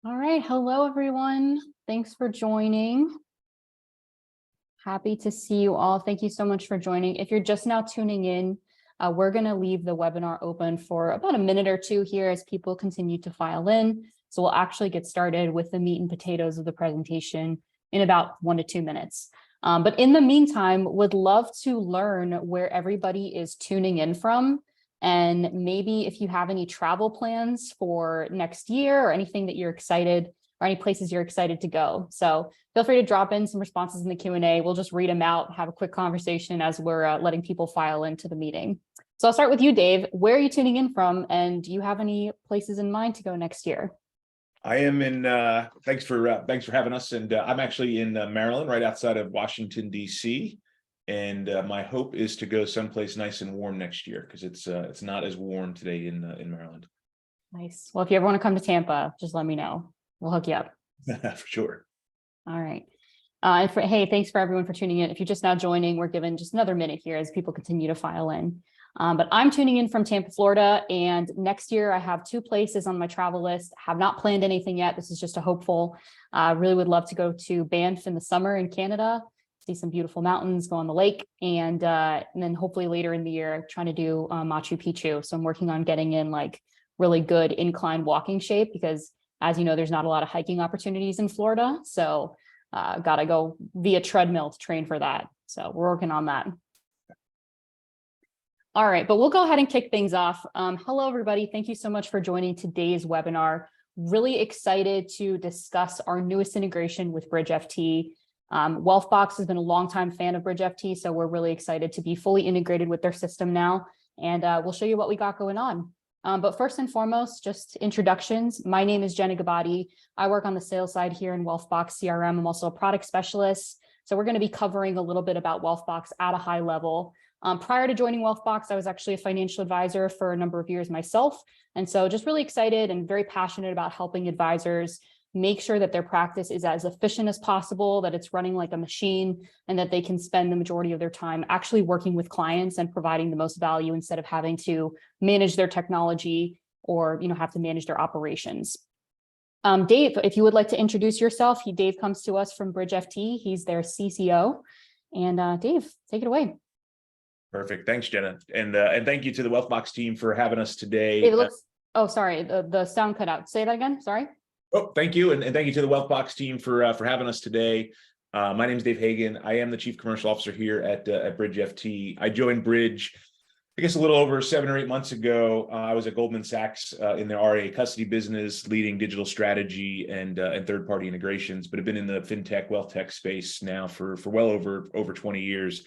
All right. Hello, everyone. Thanks for joining. Happy to see you all. Thank you so much for joining. If you're just now tuning in, we're going to leave the webinar open for about a minute or two here as people continue to file in. So we'll actually get started with the meat and potatoes of the presentation in about 1 to 2 minutes. But in the meantime, would love to learn where everybody is tuning in from. And maybe if you have any travel plans for next year or anything that you're excited or any places you're excited to go. So feel free to drop in some responses in the Q&A. We'll just read them out, have a quick conversation as we're letting people file into the meeting. So I'll start with you, Dave. Where are you tuning in from? And do you have any places in mind to go next year? I am in, thanks for having us. And I'm actually in Maryland, right outside of Washington, D.C. And my hope is to go someplace nice and warm next year because it's not as warm today in Maryland. Nice. Well, if you ever want to come to Tampa, just let me know. We'll hook you up. For sure. All right. Hey, thanks for everyone for tuning in. If you're just now joining, we're given just another minute here as people continue to file in. But I'm tuning in from Tampa, Florida, and next year I have 2 places on my travel list. Have not planned anything yet. This is just a hopeful. Really would love to go to Banff in the summer in Canada, see some beautiful mountains, go on the lake, and then hopefully later in the year trying to do Machu Picchu. So I'm working on getting in like really good incline walking shape because, as you know, there's not a lot of hiking opportunities in Florida. So got to go via treadmill to train for that. So we're working on that. All right, but we'll go ahead and kick things off. Hello, everybody. Thank you so much for joining today's webinar. Really excited to discuss our newest integration with BridgeFT. Wealthbox has been a longtime fan of BridgeFT, so we're really excited to be fully integrated with their system now. And we'll show you what we got going on. But first and foremost, just introductions. My name is Jenna Gabati. I work on the sales side here in Wealthbox CRM. I'm also a product specialist. So we're going to be covering a little bit about Wealthbox at a high level. Prior to joining Wealthbox, I was actually a financial advisor for a number of years myself. And so just really excited and very passionate about helping advisors make sure that their practice is as efficient as possible, that it's running like a machine, and that they can spend the majority of their time actually working with clients and providing the most value instead of having to manage their technology or have to manage their operations. Dave, if you would like to introduce yourself, Dave comes to us from BridgeFT. He's their CCO. And Dave, take it away. Perfect. Thanks, Jenna. And thank you to the Wealthbox team for having us today. Dave, oh, sorry, the sound cut out. Say that again. Sorry. Oh, thank you. And thank you to the Wealthbox team for having us today. My name is Dave Hagan. I am the Chief Commercial Officer here at BridgeFT. I joined Bridge, I guess, a little over 7 or 8 months ago. I was at Goldman Sachs in their RA custody business, leading digital strategy and third-party integrations, but have been in the fintech, wealth tech space now for well over 20 years.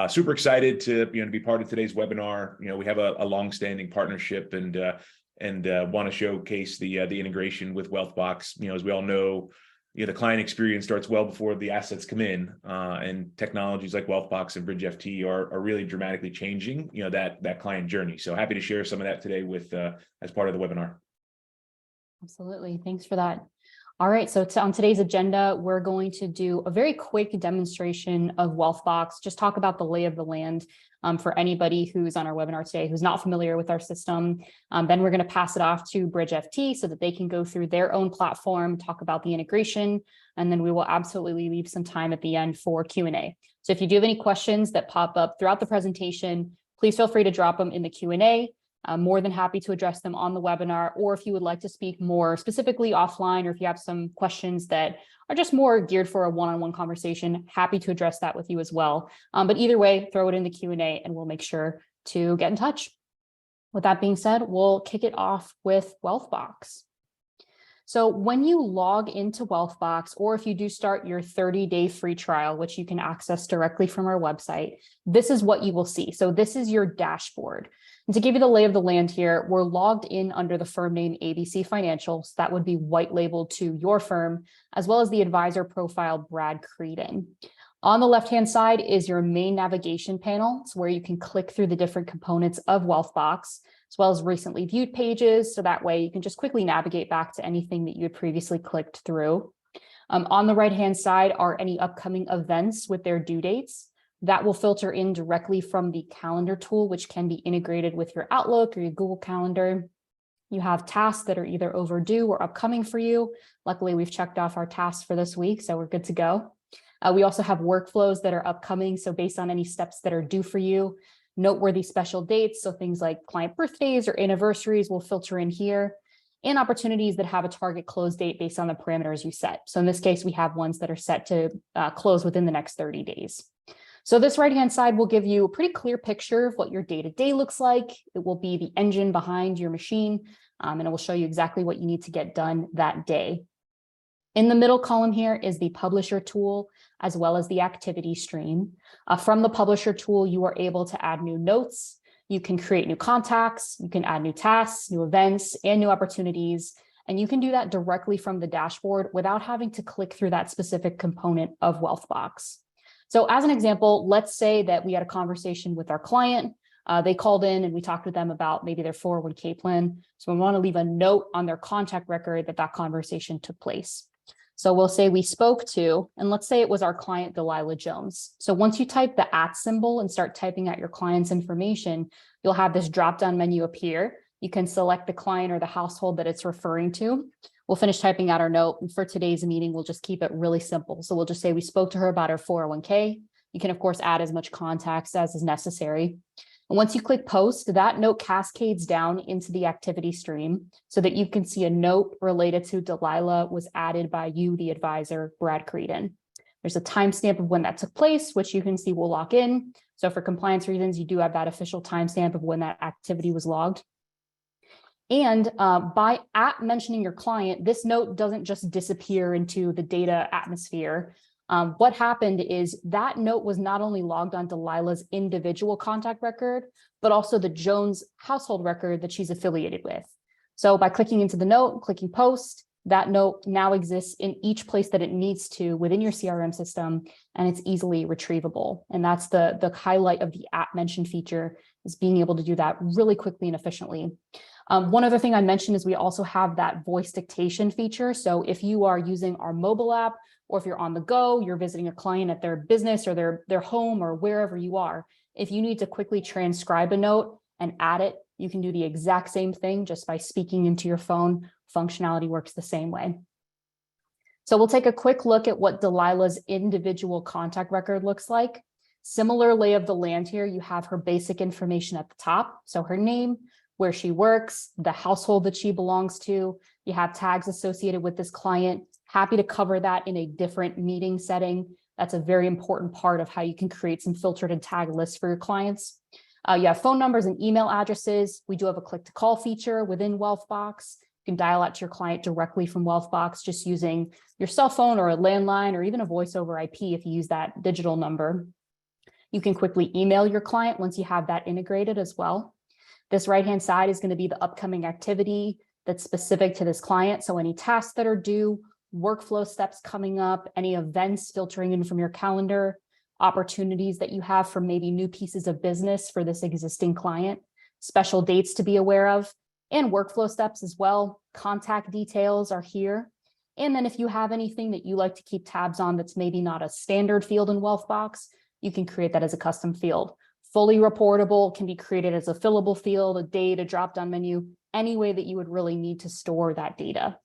Super excited to be part of today's webinar. We have a long-standing partnership and want to showcase the integration with Wealthbox. As we all know, the client experience starts well before the assets come in, and technologies like Wealthbox and BridgeFT are really dramatically changing that client journey. So happy to share some of that today with as part of the webinar. Absolutely. Thanks for that. All right, so on today's agenda, we're going to do a very quick demonstration of Wealthbox, just talk about the lay of the land for anybody who's on our webinar today who's not familiar with our system. Then we're going to pass it off to BridgeFT so that they can go through their own platform, talk about the integration, and then we will absolutely leave some time at the end for Q&A. So if you do have any questions that pop up throughout the presentation, please feel free to drop them in the Q&A. I'm more than happy to address them on the webinar, or if you would like to speak more specifically offline, or if you have some questions that are just more geared for a one-on-one conversation, happy to address that with you as well. But either way, throw it in the Q&A and we'll make sure to get in touch. With that being said, we'll kick it off with Wealthbox. So when you log into Wealthbox, or if you do start your 30-day free trial, which you can access directly from our website, this is what you will see. So this is your dashboard. And to give you the lay of the land here, we're logged in under the firm name ABC Financials. That would be white labeled to your firm, as well as the advisor profile, Brad Creedon. On the left-hand side is your main navigation panel. It's where you can click through the different components of Wealthbox, as well as recently viewed pages. So that way you can just quickly navigate back to anything that you had previously clicked through. On the right-hand side are any upcoming events with their due dates. That will filter in directly from the calendar tool, which can be integrated with your Outlook or your Google Calendar. You have tasks that are either overdue or upcoming for you. Luckily, we've checked off our tasks for this week, so we're good to go. We also have workflows that are upcoming, so based on any steps that are due for you. Noteworthy special dates, so things like client birthdays or anniversaries will filter in here, and opportunities that have a target close date based on the parameters you set. So in this case, we have ones that are set to close within the next 30 days. So this right-hand side will give you a pretty clear picture of what your day-to-day looks like. It will be the engine behind your machine, and it will show you exactly what you need to get done that day. In the middle column here is the publisher tool, as well as the activity stream. From the publisher tool, you are able to add new notes. You can create new contacts, you can add new tasks, new events, and new opportunities. And you can do that directly from the dashboard without having to click through that specific component of Wealthbox. So as an example, let's say that we had a conversation with our client. They called in and we talked with them about maybe their 401k plan. So we want to leave a note on their contact record that conversation took place. So we'll say we spoke to, and let's say it was our client, Delilah Jones. So once you type the @ symbol and start typing out your client's information, you'll have this drop-down menu appear. You can select the client or the household that it's referring to. We'll finish typing out our note. And for today's meeting, we'll just keep it really simple. So we'll just say we spoke to her about her 401k. You can, of course, add as much context as is necessary. And once you click post, that note cascades down into the activity stream so that you can see a note related to Delilah was added by you, the advisor, Brad Creedon. There's a timestamp of when that took place, which you can see will lock in. So for compliance reasons, you do have that official timestamp of when that activity was logged. And by mentioning your client, this note doesn't just disappear into the data atmosphere. What happened is that note was not only logged on Delilah's individual contact record, but also the Jones household record that she's affiliated with. So by clicking into the note, clicking post, that note now exists in each place that it needs to within your CRM system, and it's easily retrievable. And that's the highlight of the @mention feature, is being able to do that really quickly and efficiently. One other thing I mentioned is we also have that voice dictation feature. So if you are using our mobile app, or if you're on the go, you're visiting a client at their business or their home or wherever you are, if you need to quickly transcribe a note and add it, you can do the exact same thing just by speaking into your phone. Functionality works the same way. So we'll take a quick look at what Delilah's individual contact record looks like. Similar lay of the land here, you have her basic information at the top. So her name, where she works, the household that she belongs to. You have tags associated with this client. Happy to cover that in a different meeting setting. That's a very important part of how you can create some filtered and tag lists for your clients. You have phone numbers and email addresses. We do have a click to call feature within Wealthbox. You can dial out to your client directly from Wealthbox, just using your cell phone or a landline or even a voice over IP if you use that digital number. You can quickly email your client once you have that integrated as well. This right-hand side is going to be the upcoming activity that's specific to this client. So any tasks that are due, workflow steps coming up, any events filtering in from your calendar, opportunities that you have for maybe new pieces of business for this existing client, special dates to be aware of, and workflow steps as well. Contact details are here. And then if you have anything that you like to keep tabs on that's maybe not a standard field in Wealthbox, you can create that as a custom field. Fully reportable, can be created as a fillable field, a date, a drop-down menu, any way that you would really need to store that data.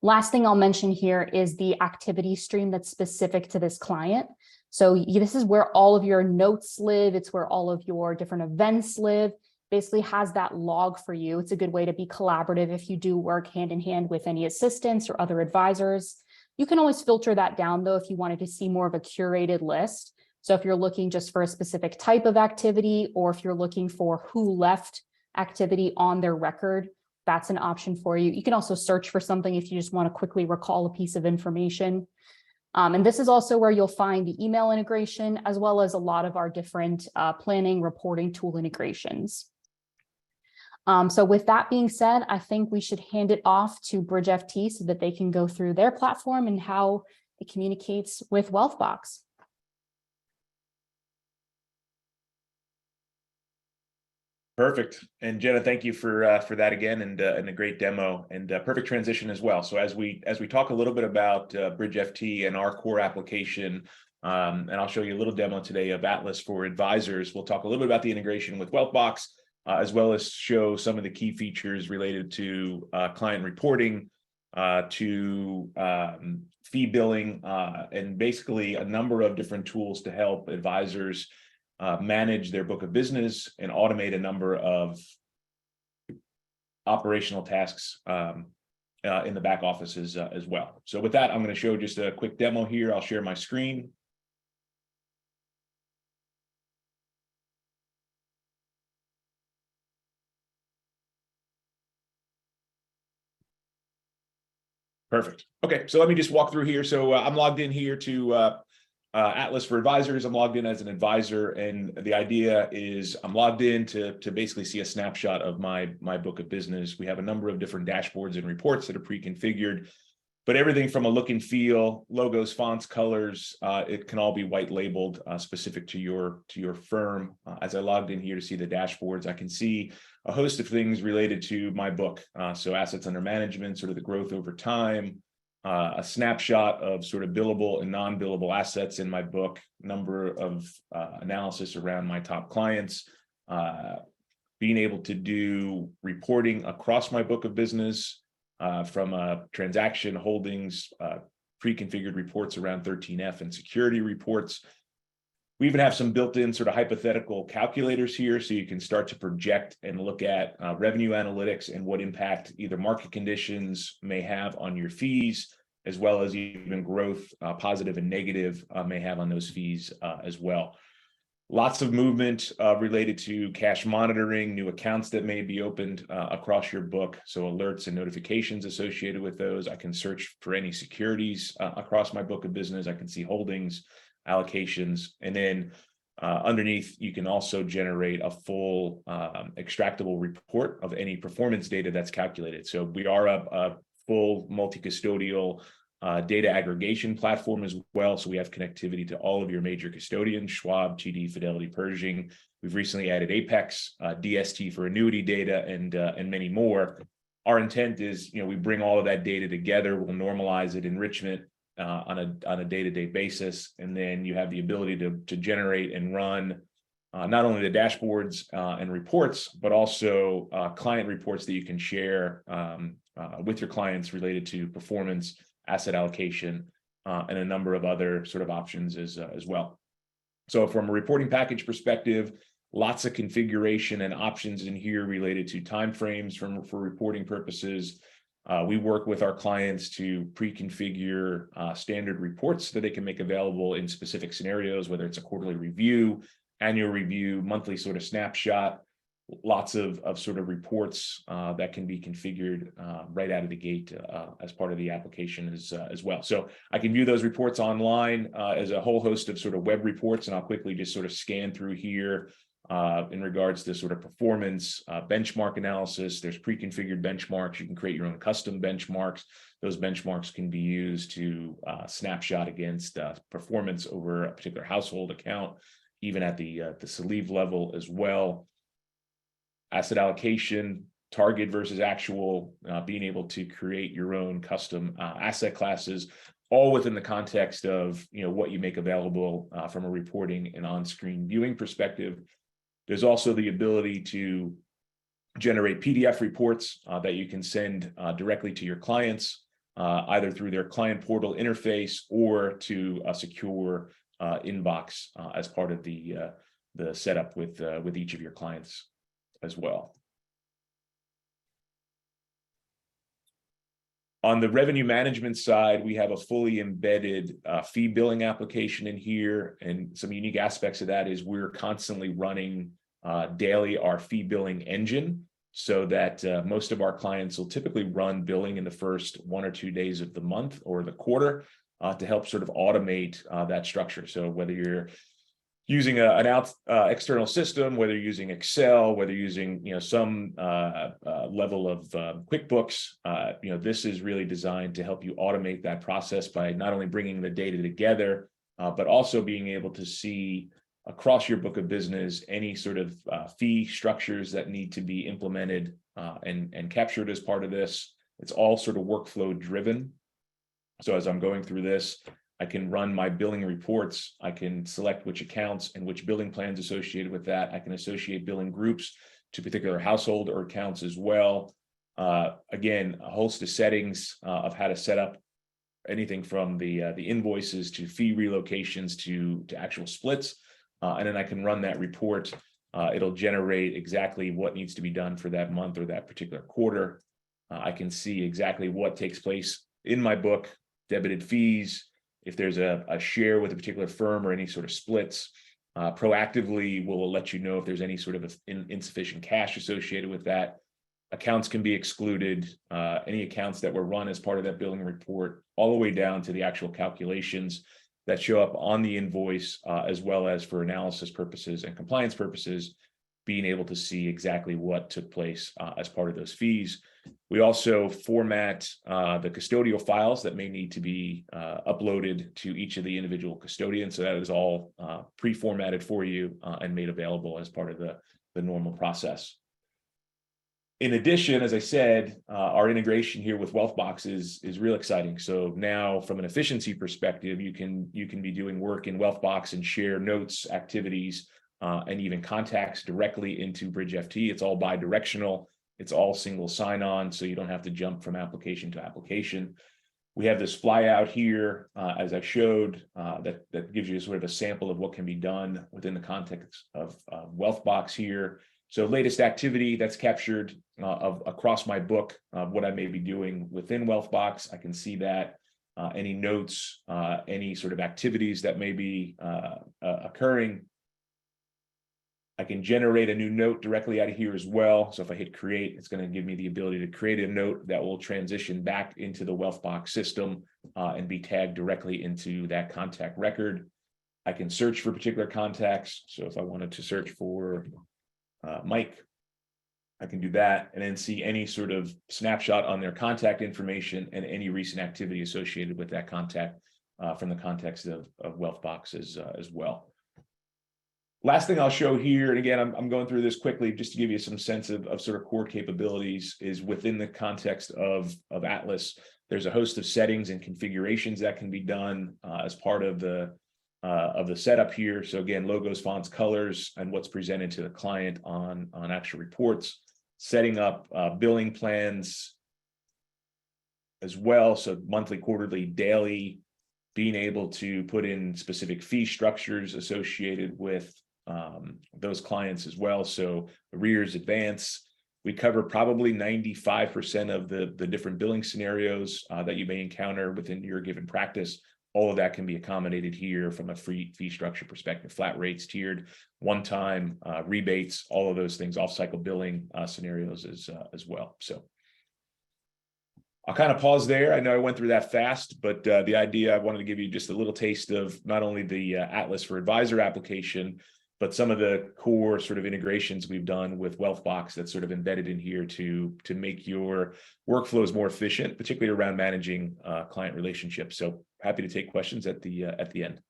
Last thing I'll mention here is the activity stream that's specific to this client. So this is where all of your notes live. It's where all of your different events live. Basically has that log for you. It's a good way to be collaborative if you do work hand in hand with any assistants or other advisors. You can always filter that down though if you wanted to see more of a curated list. So if you're looking just for a specific type of activity, or if you're looking for who left activity on their record, that's an option for you. You can also search for something if you just want to quickly recall a piece of information. And this is also where you'll find the email integration, as well as a lot of our different planning reporting tool integrations. So with that being said, I think we should hand it off to BridgeFT so that they can go through their platform and how it communicates with Wealthbox. Perfect. And Jenna, thank you for that again, and a great demo, and perfect transition as well. So as we talk a little bit about BridgeFT and our core application, and I'll show you a little demo today of Atlas for advisors. We'll talk a little bit about the integration with Wealthbox, as well as show some of the key features related to client reporting, to fee billing, and basically a number of different tools to help advisors manage their book of business and automate a number of operational tasks in the back offices as well. So with that, I'm going to show just a quick demo here. I'll share my screen. Perfect. Okay, so let me just walk through here. So I'm logged in here to Atlas for Advisors. I'm logged in as an advisor, and the idea is I'm logged in to basically see a snapshot of my book of business. We have a number of different dashboards and reports that are pre-configured, but everything from a look and feel, logos, fonts, colors, it can all be white labeled specific to your firm. As I logged in here to see the dashboards, I can see a host of things related to my book. So assets under management, sort of the growth over time, a snapshot of sort of billable and non-billable assets in my book, number of analysis around my top clients, being able to do reporting across my book of business, from transaction holdings, pre-configured reports around 13F and security reports. We even have some built-in sort of hypothetical calculators here, so you can start to project and look at revenue analytics and what impact either market conditions may have on your fees, as well as even growth, positive and negative, may have on those fees as well. Lots of movement related to cash monitoring, new accounts that may be opened across your book. So alerts and notifications associated with those. I can search for any securities across my book of business. I can see holdings, allocations, and then underneath, you can also generate a full extractable report of any performance data that's calculated. So we are a full multi-custodial data aggregation platform as well. So we have connectivity to all of your major custodians, Schwab, TD, Fidelity, Pershing. We've recently added Apex, DST for annuity data, and many more. Our intent is, we bring all of that data together. We'll normalize it, enrichment on a day-to-day basis, and then you have the ability to generate and run not only the dashboards and reports, but also client reports that you can share with your clients related to performance, asset allocation, and a number of other sort of options as well. So from a reporting package perspective, lots of configuration and options in here related to timeframes for reporting purposes. We work with our clients to pre-configure standard reports that they can make available in specific scenarios, whether it's a quarterly review, annual review, monthly sort of snapshot. Lots of sort of reports that can be configured right out of the gate as part of the application as well. So I can view those reports online as a whole host of sort of web reports, and I'll quickly just sort of scan through here in regards to sort of performance, benchmark analysis. There's pre-configured benchmarks. You can create your own custom benchmarks. Those benchmarks can be used to snapshot against performance over a particular household account, even at the sleeve level as well. Asset allocation, target versus actual, being able to create your own custom asset classes, all within the context of what you make available from a reporting and on-screen viewing perspective. There's also the ability to generate PDF reports that you can send directly to your clients, either through their client portal interface or to a secure inbox as part of the setup with each of your clients as well. On the revenue management side, we have a fully embedded fee billing application in here, and some unique aspects of that is we're constantly running daily our fee billing engine, so that most of our clients will typically run billing in the first 1 or 2 days of the month or the quarter to help sort of automate that structure. So whether you're using an external system, whether you're using Excel, whether you're using some level of QuickBooks, this is really designed to help you automate that process by not only bringing the data together, but also being able to see across your book of business any sort of fee structures that need to be implemented and captured as part of this. It's all sort of workflow driven. So as I'm going through this, I can run my billing reports. I can select which accounts and which billing plans associated with that. I can associate billing groups to particular household or accounts as well. Again, a host of settings of how to set up anything from the invoices to fee relocations to actual splits. And then I can run that report. It'll generate exactly what needs to be done for that month or that particular quarter. I can see exactly what takes place in my book, debited fees, if there's a share with a particular firm or any sort of splits. Proactively, we'll let you know if there's any sort of insufficient cash associated with that. Accounts can be excluded, any accounts that were run as part of that billing report, all the way down to the actual calculations that show up on the invoice, as well as for analysis purposes and compliance purposes, being able to see exactly what took place as part of those fees. We also format the custodial files that may need to be uploaded to each of the individual custodians. So that is all pre-formatted for you and made available as part of the normal process. In addition, as I said, our integration here with Wealthbox is real exciting. So now from an efficiency perspective, you can be doing work in Wealthbox and share notes, activities, and even contacts directly into BridgeFT. It's all bi-directional. It's all single sign-on, so you don't have to jump from application to application. We have this flyout here, as I showed, that gives you sort of a sample of what can be done within the context of Wealthbox here. So latest activity that's captured across my book, what I may be doing within Wealthbox. I can see that. Any notes, any sort of activities that may be occurring. I can generate a new note directly out of here as well. So if I hit create, it's going to give me the ability to create a note that will transition back into the Wealthbox system and be tagged directly into that contact record. I can search for particular contacts. So if I wanted to search for Mike, I can do that and then see any sort of snapshot on their contact information and any recent activity associated with that contact from the context of Wealthbox as well. Last thing I'll show here, and again, I'm going through this quickly just to give you some sense of sort of core capabilities, is within the context of Atlas. There's a host of settings and configurations that can be done as part of the setup here. So again, logos, fonts, colors, and what's presented to the client on actual reports, setting up billing plans as well. So monthly, quarterly, daily, being able to put in specific fee structures associated with those clients as well. So arrears, advance. We cover probably 95% of the different billing scenarios that you may encounter within your given practice. All of that can be accommodated here from a free fee structure perspective, flat rates, tiered, one-time rebates, all of those things, off-cycle billing scenarios as well. So I'll kind of pause there. I know I went through that fast, but the idea, I wanted to give you just a little taste of not only the Atlas for Advisor application, but some of the core sort of integrations we've done with Wealthbox that's sort of embedded in here to make your workflows more efficient, particularly around managing client relationships. So happy to take questions at the end.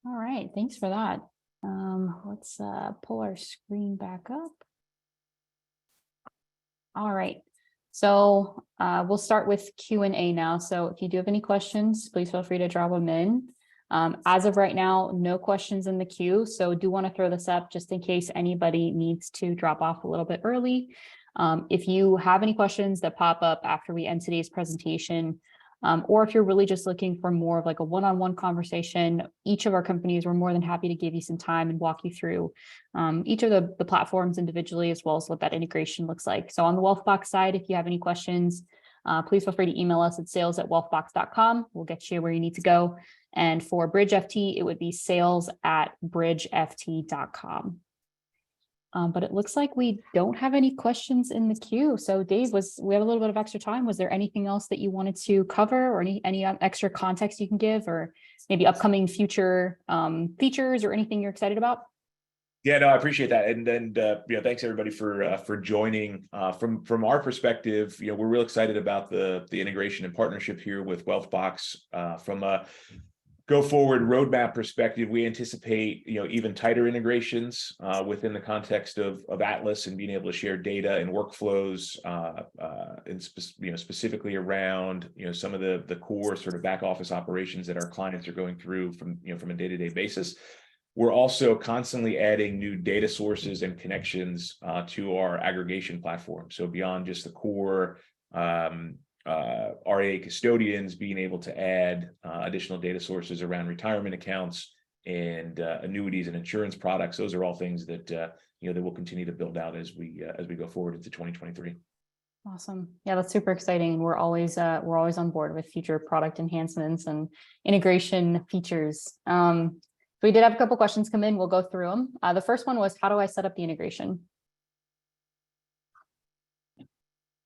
All right, thanks for that. Let's pull our screen back up. All right, so we'll start with Q&A now. So if you do have any questions, please feel free to drop them in. As of right now, no questions in the queue. So do want to throw this up just in case anybody needs to drop off a little bit early. If you have any questions that pop up after we end today's presentation, or if you're really just looking for more of like a one-on-one conversation, each of our companies, we're more than happy to give you some time and walk you through each of the platforms individually, as well as what that integration looks like. So on the Wealthbox side, if you have any questions, please feel free to email us at sales@wealthbox.com. We'll get you where you need to go. And for BridgeFT, it would be sales@bridgeft.com. But it looks like we don't have any questions in the queue. So Dave, we have a little bit of extra time. Was there anything else that you wanted to cover, or any extra context you can give, or maybe upcoming future features or anything you're excited about? Yeah, no, I appreciate that. And thanks everybody for joining. From our perspective, we're real excited about the integration and partnership here with Wealthbox. From a go forward roadmap perspective, we anticipate, even tighter integrations within the context of Atlas and being able to share data and workflows, and specifically around, some of the core sort of back office operations that our clients are going through from a day-to-day basis. We're also constantly adding new data sources and connections to our aggregation platform. So beyond just the core RA custodians, being able to add additional data sources around retirement accounts and annuities and insurance products. Those are all things that that we'll continue to build out as we go forward into 2023. Awesome. Yeah, that's super exciting. We're always on board with future product enhancements and integration features. We did have a couple questions come in. We'll go through them. The first one was, how do I set up the integration?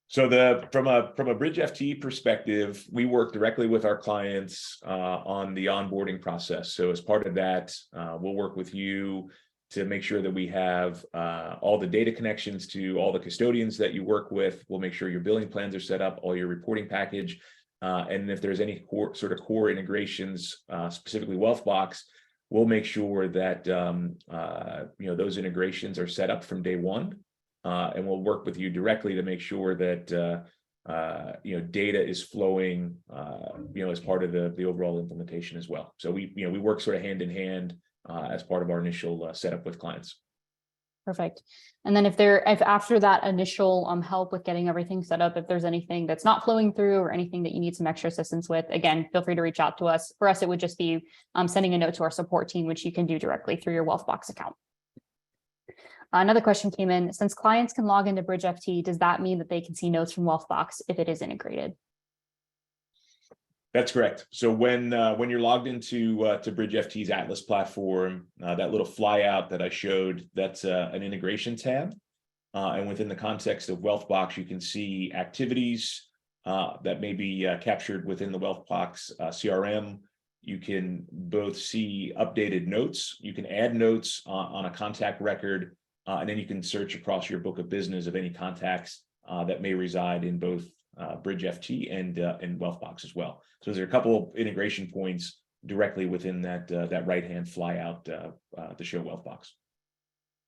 So from a BridgeFT perspective, we work directly with our clients on the onboarding process. So as part of that, we'll work with you to make sure that we have all the data connections to all the custodians that you work with. We'll make sure your billing plans are set up, all your reporting package, and if there's any core integrations, specifically Wealthbox, we'll make sure that those integrations are set up from day one. And we'll work with you directly to make sure that data is flowing as part of the overall implementation as well. So we work sort of hand in hand as part of our initial setup with clients. Perfect. And then if after that initial help with getting everything set up, if there's anything that's not flowing through or anything that you need some extra assistance with, again, feel free to reach out to us. For us, it would just be sending a note to our support team, which you can do directly through your Wealthbox account. Another question came in. Since clients can log into BridgeFT, does that mean that they can see notes from Wealthbox if it is integrated? That's correct. So when you're logged into BridgeFT's Atlas platform, that little flyout that I showed, that's an integration tab. And within the context of Wealthbox, you can see activities that may be captured within the Wealthbox CRM. You can both see updated notes. You can add notes on a contact record. And then you can search across your book of business of any contacts that may reside in both BridgeFT and Wealthbox as well. So there's a couple of integration points directly within that right-hand flyout to show Wealthbox.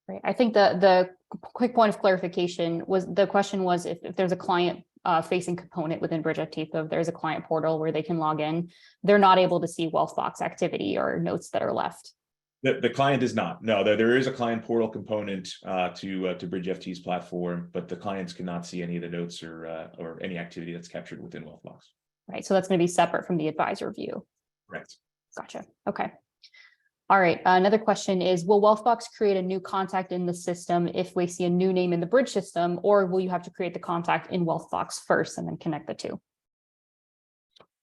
Right. I think the quick point of clarification was the question was if there's a client facing component within BridgeFT, so if there's a client portal where they can log in, they're not able to see Wealthbox activity or notes that are left. The client is not. No, there is a client portal component to BridgeFT's platform, but the clients cannot see any of the notes or any activity that's captured within Wealthbox. Right. So that's going to be separate from the advisor view. Correct. Gotcha. Okay. All right. Another question is, will Wealthbox create a new contact in the system if we see a new name in the Bridge system, or will you have to create the contact in Wealthbox first and then connect the two?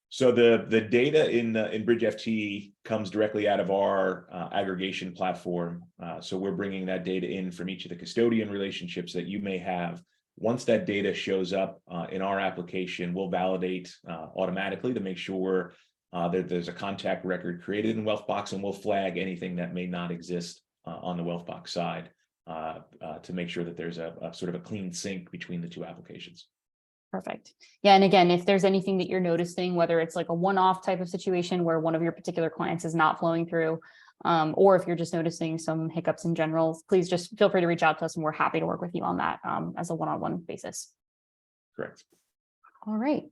So the data in BridgeFT comes directly out of our aggregation platform. So we're bringing that data in from each of the custodian relationships that you may have. Once that data shows up in our application, we'll validate automatically to make sure that there's a contact record created in Wealthbox, and we'll flag anything that may not exist on the Wealthbox side to make sure that there's a sort of a clean sync between the two applications. Perfect. Yeah. And again, if there's anything that you're noticing, whether it's like a one-off type of situation where one of your particular clients is not flowing through, or if you're just noticing some hiccups in general, please just feel free to reach out to us and we're happy to work with you on that as a one-on-one basis. Correct. All right.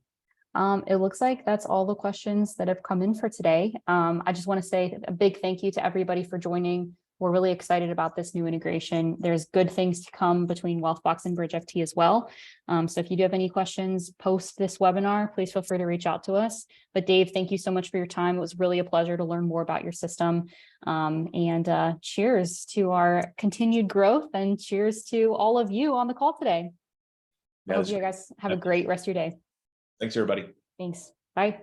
It looks like that's all the questions that have come in for today. I just want to say a big thank you to everybody for joining. We're really excited about this new integration. There's good things to come between Wealthbox and BridgeFT as well. So if you do have any questions post this webinar, please feel free to reach out to us. But Dave, thank you so much for your time. It was really a pleasure to learn more about your system. And cheers to our continued growth, and cheers to all of you on the call today. I hope you guys have a great rest of your day. Thanks, everybody. Thanks. Bye.